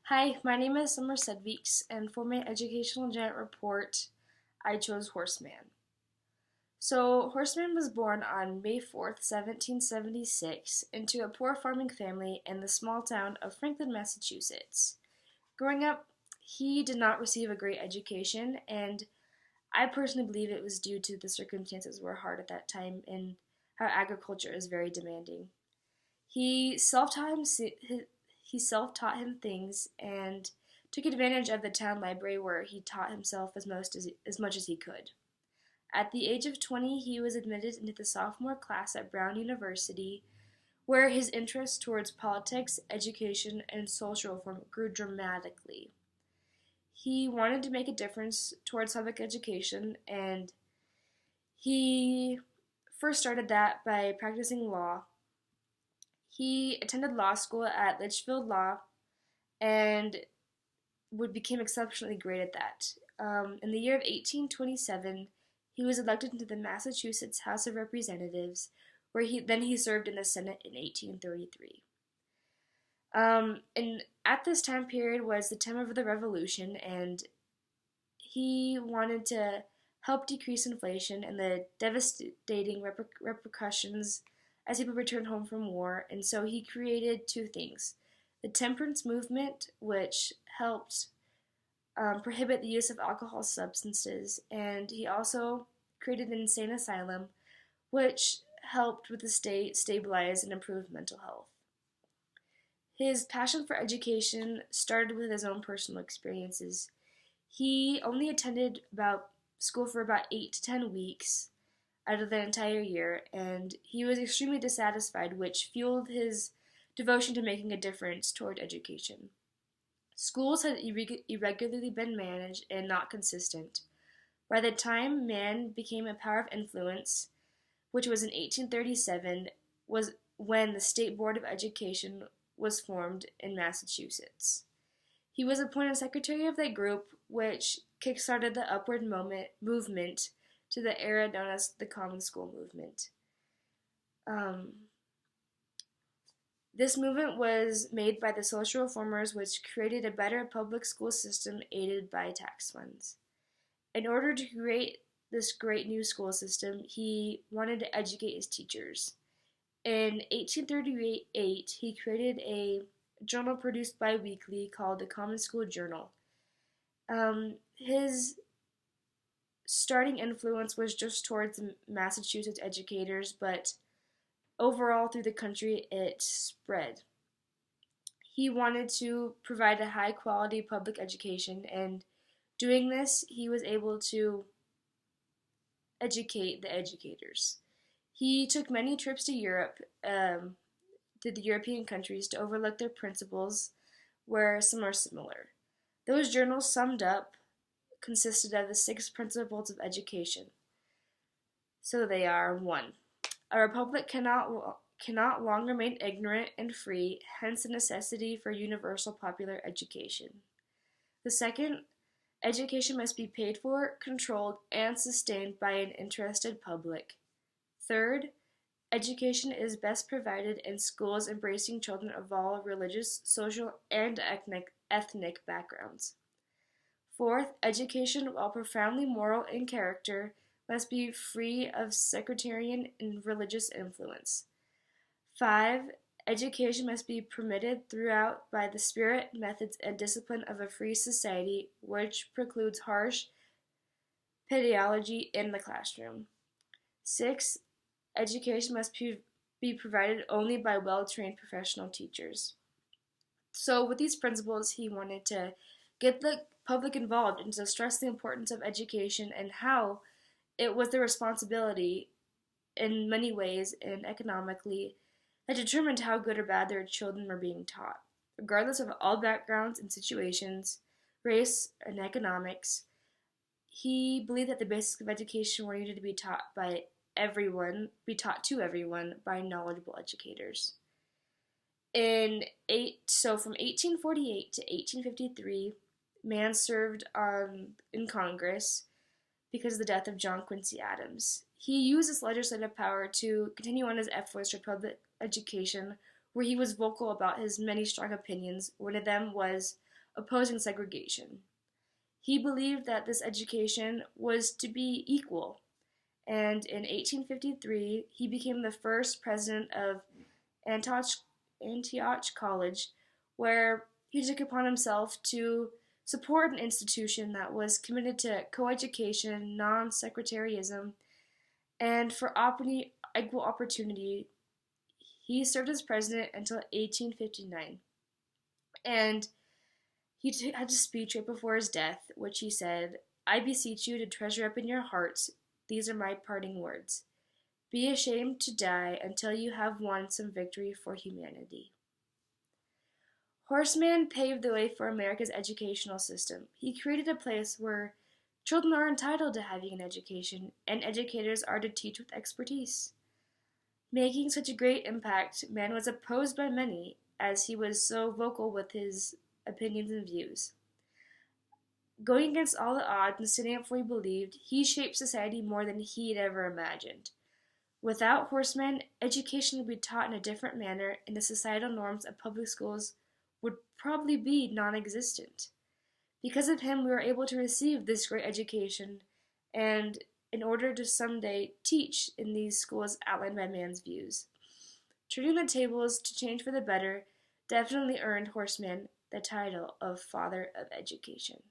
Hi, my name is Summer Sedweeks, and for my educational giant report, I chose Horseman. So, Horseman was born on May 4th, 1776, into a poor farming family in the small town of Franklin, Massachusetts. Growing up, he did not receive a great education, and I personally believe it was due to the circumstances were hard at that time and how agriculture is very demanding. He self-taught him he self-taught him things and took advantage of the town library where he taught himself as much as he could. At the age of 20, he was admitted into the sophomore class at Brown University, where his interest towards politics, education, and social reform grew dramatically. He wanted to make a difference towards public education, and he first started that by practicing law. He attended law school at Litchfield Law and became exceptionally great at that. In the year of 1827, he was elected into the Massachusetts House of Representatives, where he served in the Senate in 1833. And at this time period was the time of the Revolution, and he wanted to help decrease inflation and the devastating repercussions as people returned home from war, and so he created two things: the temperance movement, which helped prohibit the use of alcohol substances, and he also created an insane asylum, which helped with the state stabilize and improve mental health. His passion for education started with his own personal experiences. He only attended about school for about 8 to 10 weeks out of the entire year, and he was extremely dissatisfied, which fueled his devotion to making a difference toward education. Schools had irregularly been managed and not consistent. By the time Mann became a power of influence, which was in 1837, was when the State Board of Education was formed in Massachusetts. He was appointed secretary of that group, which kickstarted the upward movement to the era known as the Common School movement. This movement was made by the social reformers, which created a better public school system aided by tax funds. In order to create this great new school system, he wanted to educate his teachers. In 1838, he created a journal produced bi-weekly called the Common School Journal. His starting influence was just towards Massachusetts educators, but overall through the country it spread. He wanted to provide a high quality public education, and doing this, he was able to educate the educators. He took many trips to Europe, to the European countries, to overlook their principles, where some are similar. Those journals summed up consisted of the 6 principles of education. So they are: 1. A republic cannot long remain ignorant and free, hence the necessity for universal popular education. The second, education must be paid for, controlled, and sustained by an interested public. Third, education is best provided in schools embracing children of all religious, social, and ethnic backgrounds. Fourth, education, while profoundly moral in character, must be free of sectarian and religious influence. 5. Education must be permitted throughout by the spirit, methods, and discipline of a free society, which precludes harsh pedagogy in the classroom. 6. Education must be provided only by well-trained professional teachers. So with these principles, he wanted to get the public involved and to stress the importance of education and how it was their responsibility in many ways and economically that determined how good or bad their children were being taught. Regardless of all backgrounds and situations, race, and economics, he believed that the basics of education were needed to be taught to everyone by knowledgeable educators. From 1848 to 1853, Mann served in Congress because of the death of John Quincy Adams. He used his legislative power to continue on his efforts for public education, where he was vocal about his many strong opinions. One of them was opposing segregation. He believed that this education was to be equal, and in 1853 he became the first president of Antioch College, where he took upon himself to support an institution that was committed to coeducation, non-sectarianism, and for equal opportunity. He served as president until 1859, and he had a speech right before his death, which he said, "I beseech you to treasure up in your hearts, these are my parting words. Be ashamed to die until you have won some victory for humanity." Horace Mann paved the way for America's educational system. He created a place where children are entitled to having an education, and educators are to teach with expertise. Making such a great impact, Mann was opposed by many, as he was so vocal with his opinions and views. Going against all the odds and standing up for what he believed, he shaped society more than he had ever imagined. Without Horace Mann, education would be taught in a different manner, and the societal norms of public schools would probably be non-existent. Because of him, we were able to receive this great education, and in order to someday teach in these schools outlined by Mann's views. Turning the tables to change for the better definitely earned Horace Mann the title of Father of Education.